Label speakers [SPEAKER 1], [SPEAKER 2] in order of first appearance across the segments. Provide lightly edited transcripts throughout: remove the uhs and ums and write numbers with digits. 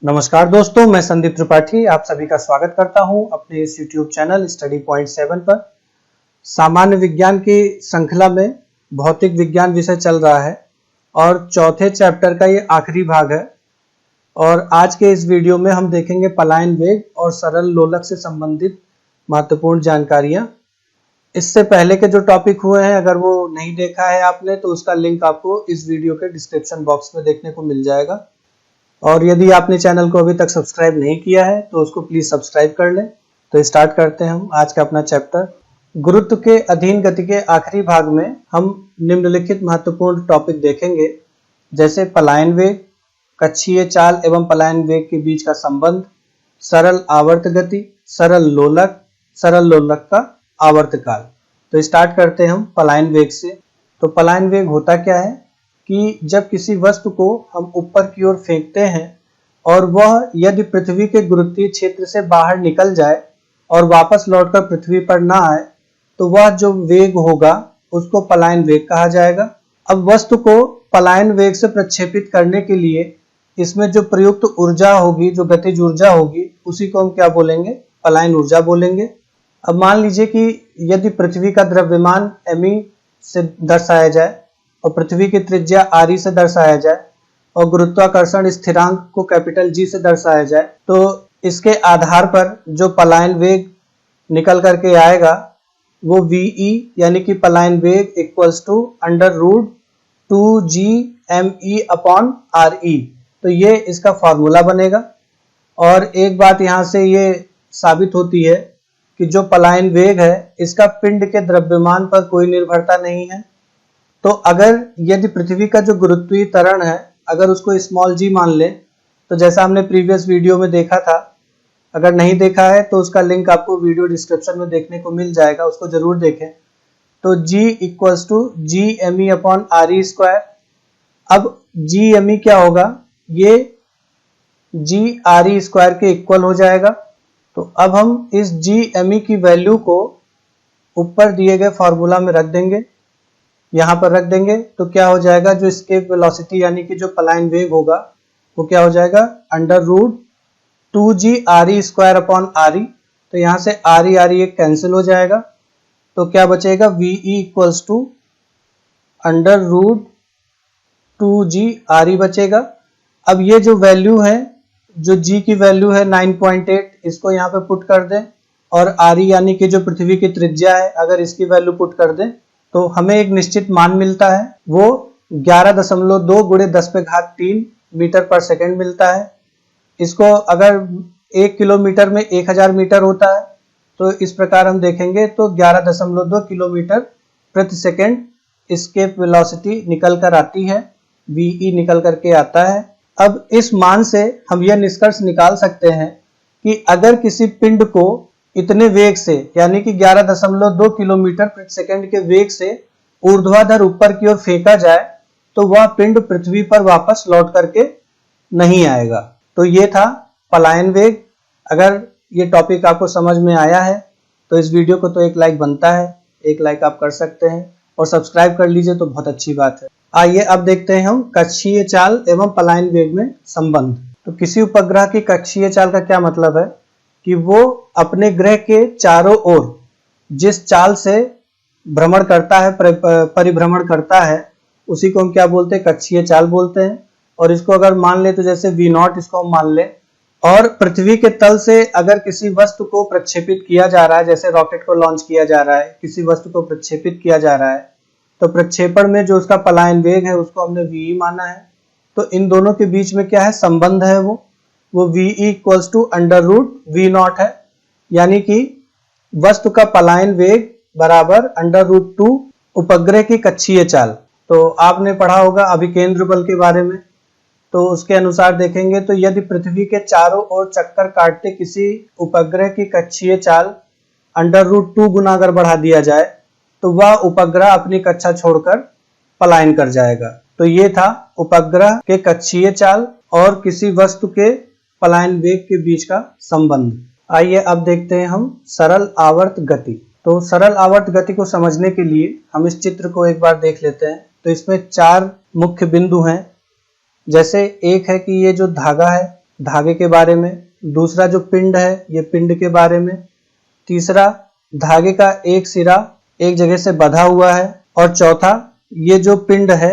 [SPEAKER 1] नमस्कार दोस्तों, मैं संदीप त्रिपाठी आप सभी का स्वागत करता हूं अपने इस YouTube चैनल स्टडी पॉइंट 7 पर। सामान्य विज्ञान की श्रृंखला में भौतिक विज्ञान विषय चल रहा है और चौथे चैप्टर का ये आखिरी भाग है। और आज के इस वीडियो में हम देखेंगे पलायन वेग और सरल लोलक से संबंधित महत्वपूर्ण जानकारियां। इससे पहले के जो टॉपिक हुए हैं, अगर वो नहीं देखा है आपने तो उसका लिंक आपको इस वीडियो के डिस्क्रिप्शन बॉक्स में देखने को मिल जाएगा। और यदि आपने चैनल को अभी तक सब्सक्राइब नहीं किया है तो उसको प्लीज सब्सक्राइब कर लें। तो स्टार्ट करते हैं हम आज का अपना चैप्टर। गुरुत्व के अधीन गति के आखिरी भाग में हम निम्नलिखित महत्वपूर्ण टॉपिक देखेंगे, जैसे पलायन वेग, कक्षीय चाल एवं पलायन वेग के बीच का संबंध, सरल आवर्त गति, सरल लोलक का आवर्तकाल। तो स्टार्ट करते हैं हम पलायन वेग से। तो पलायन वेग होता क्या है कि जब किसी वस्तु को हम ऊपर की ओर फेंकते हैं और वह यदि पृथ्वी के गुरुत्वीय क्षेत्र से बाहर निकल जाए और वापस लौटकर पृथ्वी पर ना आए तो वह जो वेग होगा उसको पलायन वेग कहा जाएगा। अब वस्तु को पलायन वेग से प्रक्षेपित करने के लिए इसमें जो प्रयुक्त ऊर्जा होगी, जो गतिज ऊर्जा होगी, उसी को हम क्या बोलेंगे? पलायन ऊर्जा बोलेंगे। अब मान लीजिए कि यदि पृथ्वी का द्रव्यमान me से दर्शाया जाए और पृथ्वी की त्रिज्या re से दर्शाया जाए और गुरुत्वाकर्षण स्थिरांक को कैपिटल G से दर्शाया जाए, तो इसके आधार पर जो पलायन वेग निकल करके आएगा वो VE यानी कि पलायन वेग इक्वल्स टू √2gme/re। तो ये इसका फॉर्मूला बनेगा। और एक बात यहाँ से ये साबित होती है कि जो पलायन वेग है इसका पिंड के द्रव्यमान पर कोई निर्भरता नहीं है। तो अगर यदि पृथ्वी का जो गुरुत्वीय त्वरण है अगर उसको स्मॉल g मान ले, तो जैसा हमने प्रीवियस वीडियो में देखा था, अगर नहीं देखा है तो उसका लिंक आपको वीडियो डिस्क्रिप्शन में देखने को मिल जाएगा, उसको जरूर देखें। तो g इक्वल्स टू gme/re²। अब gme क्या होगा? ये g_re² के इक्वल हो जाएगा। तो अब हम इस gme की वैल्यू को ऊपर दिए गए फॉर्मूला में रख देंगे, यहाँ पर रख देंगे। तो क्या हो जाएगा? जो एस्केप वेलोसिटी यानी कि जो पलायन वेग होगा वो क्या हो जाएगा? √2gre²/re। तो यहाँ से re एक कैंसिल हो जाएगा, तो क्या बचेगा? VE इक्वल्स टू √2gre बचेगा। अब ये जो वैल्यू है, जो g की वैल्यू है 9.8, इसको यहाँ पे पुट कर दें और re यानी कि जो पृथ्वी की त्रिज्या है अगर इसकी वैल्यू पुट कर दें तो हमें एक निश्चित मान मिलता है, वो 11.2 × 10⁻³ मीटर पर सेकंड मिलता है। इसको अगर 1 किलोमीटर में 1000 मीटर होता है तो इस प्रकार हम देखेंगे तो 11.2 किलोमीटर प्रति सेकंड एस्केप वेलोसिटी निकल कर आती है, VE निकल करके आता है। अब इस मान से हम यह निष्कर्ष निकाल सकते हैं कि अगर किसी पिंड को इतने वेग से यानी कि 11.2 किलोमीटर प्रति सेकंड के वेग से ऊर्ध्वाधर ऊपर की ओर फेंका जाए तो वह पिंड पृथ्वी पर वापस लौट करके नहीं आएगा। तो ये था पलायन वेग। अगर ये टॉपिक आपको समझ में आया है तो इस वीडियो को तो एक लाइक बनता है, एक लाइक आप कर सकते हैं और सब्सक्राइब कर लीजिए तो बहुत अच्छी बात है। आइए अब देखते हैं हम कक्षीय चाल एवं पलायन वेग में संबंध। तो किसी उपग्रह की कक्षीय चाल का क्या मतलब है कि वो अपने ग्रह के चारों ओर जिस चाल से भ्रमण करता है, परिभ्रमण करता है, उसी को हम क्या बोलते हैं? कक्षीय चाल बोलते हैं। और इसको अगर मान ले तो जैसे V0 इसको हम मान ले, और पृथ्वी के तल से अगर किसी वस्तु को प्रक्षेपित किया जा रहा है, जैसे रॉकेट को लॉन्च किया जा रहा है, किसी वस्तु को प्रक्षेपित किया जा रहा है, तो प्रक्षेपण में जो उसका पलायन वेग है उसको हमने VE माना है। तो इन दोनों के बीच में क्या है? संबंध है, वो VE इक्वल्स टू √V0 है, यानी कि वस्तु का पलायन वेग बराबर √2 उपग्रह की कक्षीय चाल। तो आपने पढ़ा होगा अभिकेंद्र बल के बारे में, तो उसके अनुसार देखेंगे तो यदि पृथ्वी के चारों ओर चक्कर काटते किसी उपग्रह की कक्षीय चाल √2 गुना अगर बढ़ा दिया जाए तो वह उपग्रह अपनी कक्षा छोड़कर पलायन कर जाएगा। तो ये था उपग्रह के कक्षीय चाल और किसी वस्तु के पलायन वेग के बीच का संबंध। आइए अब देखते हैं हम सरल आवर्त गति। तो सरल आवर्त गति को समझने के लिए हम इस चित्र को एक बार देख लेते हैं। तो इसमें 4 मुख्य बिंदु हैं। जैसे एक है कि ये जो धागा है धागे के बारे में, दूसरा जो पिंड है ये पिंड के बारे में, तीसरा धागे का एक सिरा एक जगह से बंधा हुआ है, और चौथा ये जो पिंड है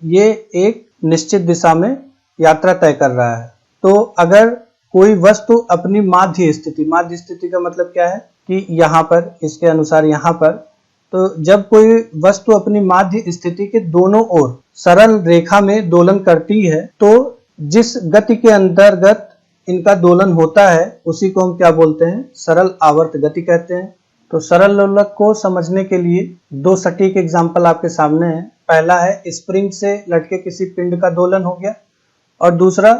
[SPEAKER 1] ये एक निश्चित दिशा में यात्रा तय कर रहा है। तो अगर कोई वस्तु अपनी माध्य स्थिति का मतलब क्या है कि यहाँ पर, इसके अनुसार यहाँ पर, तो जब कोई वस्तु अपनी माध्य स्थिति के दोनों ओर सरल रेखा में दोलन करती है तो जिस गति के अंतर्गत इनका दोलन होता है उसी को हम क्या बोलते हैं, सरल आवर्त गति कहते हैं। तो सरल लोलक को समझने के लिए दो सटीक एग्जाम्पल आपके सामने है। पहला है स्प्रिंग से लटके किसी पिंड का दोलन हो गया, और दूसरा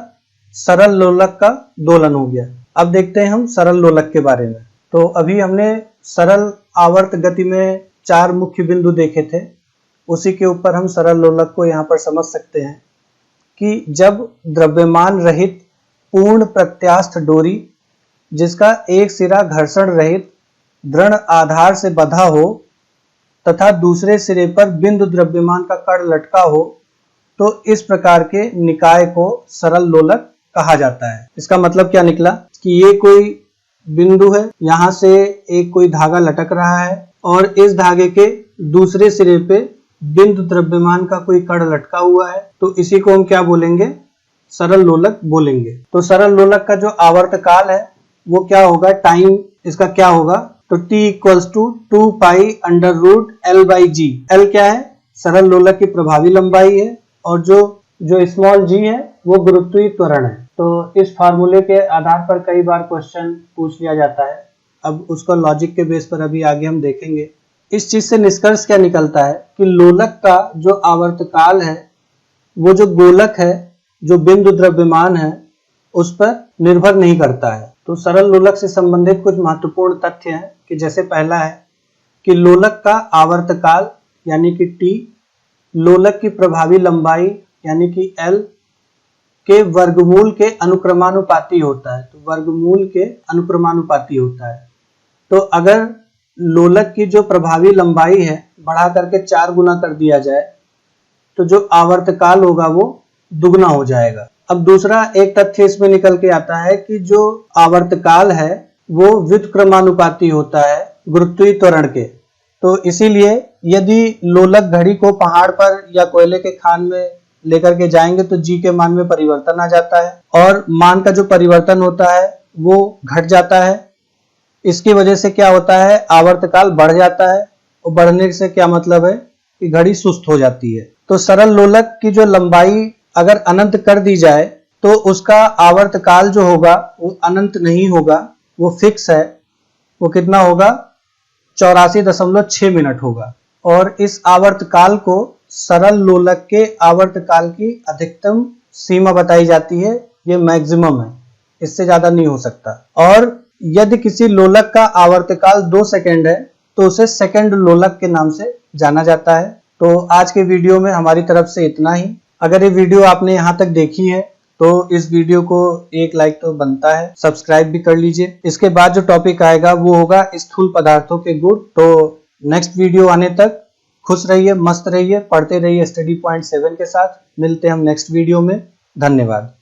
[SPEAKER 1] सरल लोलक का दोलन हो गया। अब देखते हैं हम सरल लोलक के बारे में। तो अभी हमने सरल आवर्त गति में 4 मुख्य बिंदु देखे थे, उसी के ऊपर हम सरल लोलक को यहाँ पर समझ सकते हैं कि जब द्रव्यमान रहित पूर्ण प्रत्यास्थ डोरी जिसका एक सिरा घर्षण रहित दृढ़ आधार से बंधा हो तथा दूसरे सिरे पर बिंदु द्रव्यमान का कण लटका हो, तो इस प्रकार के निकाय को सरल लोलक कहा जाता है। इसका मतलब क्या निकला कि ये कोई बिंदु है, यहाँ से एक कोई धागा लटक रहा है और इस धागे के दूसरे सिरे पे बिंदु द्रव्यमान का कोई कण लटका हुआ है, तो इसी को हम क्या बोलेंगे, सरल लोलक बोलेंगे। तो सरल लोलक का जो आवर्त काल है वो क्या होगा, टाइम इसका क्या होगा, तो t equals to 2 pi under root L by g. L क्या है, सरल लोलक की प्रभावी लंबाई है, और जो स्मॉल g है वो गुरुत्वीय त्वरण है। तो इस फार्मूले के आधार पर कई बार क्वेश्चन पूछ लिया जाता है। अब उसको लॉजिक के बेस पर अभी आगे हम देखेंगे। इस चीज से निष्कर्ष क्या निकलता है कि लोलक का जो आवर्त काल है वो जो गोलक है, जो बिंदु द्रव्यमान है, उस पर निर्भर नहीं करता है। तो सरल लोलक से संबंधित कुछ महत्वपूर्ण तथ्य हैं कि जैसे पहला है कि लोलक का आवर्त काल यानी कि t लोलक की प्रभावी लंबाई यानी कि L के वर्गमूल के अनुक्रमानुपाती होता है। तो वर्गमूल के अनुक्रमानुपाती होता है। तो अगर लोलक की जो प्रभावी लंबाई है बढ़ा करके 4 गुना कर दिया जाए तो जो आवर्त काल होगा वो दुगना हो जाएगा। अब दूसरा एक तथ्य इसमें निकल के आता है कि जो आवर्त काल है वो व्युत्क्रमानुपाती होता है गुरुत्वीय त्वरण के। तो इसीलिए यदि लोलक घड़ी को पहाड़ पर या कोयले के खान में लेकर के जाएंगे तो जी के मान में परिवर्तन आ जाता है और मान का जो परिवर्तन होता है वो घट जाता है। इसकी वजह से क्या होता है, आवर्तकाल बढ़ जाता है, और बढ़ने से क्या मतलब है कि घड़ी सुस्त हो जाती है। तो सरल लोलक की जो लंबाई अगर अनंत कर दी जाए तो उसका आवर्तकाल जो होगा वो अनंत नहीं होगा, वो फिक्स है। वो कितना होगा, 84.6 मिनट होगा। और इस आवर्तकाल को सरल लोलक के आवर्तकाल की अधिकतम सीमा बताई जाती है, ये मैक्सिमम है, इससे ज्यादा नहीं हो सकता। और यदि किसी लोलक का आवर्तकाल 2 सेकंड है तो उसे सेकंड लोलक के नाम से जाना जाता है। तो आज के वीडियो में हमारी तरफ से इतना ही। अगर ये वीडियो आपने यहाँ तक देखी है तो इस वीडियो को एक लाइक तो बनता है, सब्सक्राइब भी कर लीजिए। इसके बाद जो टॉपिक आएगा वो होगा स्थूल पदार्थों के गुण। तो नेक्स्ट वीडियो आने तक खुश रहिए, मस्त रहिए, पढ़ते रहिए स्टडी पॉइंट 7 के साथ। मिलते हैं हम नेक्स्ट वीडियो में। धन्यवाद।